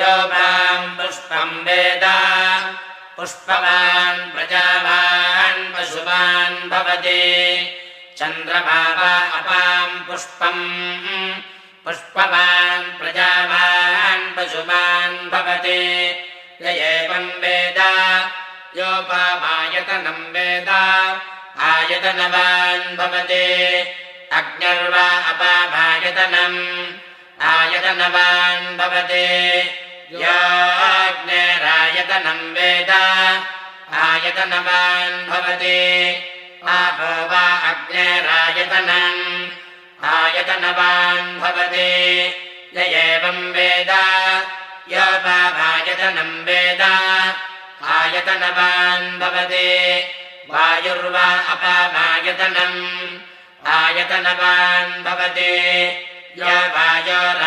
योपां पुष्पं वेद पुष्पवान् प्रजावान् पशुवान् भवति चन्द्रमा वा अपां पुष्पम् पुष्पवान् प्रजावान् पशुवान् भवति य एवं वेद योपामायतनं वेद आयतनवान् भवति अग्निर्वा अपामायतनम् आयतनवान् भवति याग्नेरायतनं वेद आयतनवान् भवति आपो वा अग्नेरायतनम् आयतनवान् भवति य एवं वेद योपामायतनं वेद आयतनवान् भवति वायुर्वा अपामायतनम् आयतनवान् भवति यो वायोर्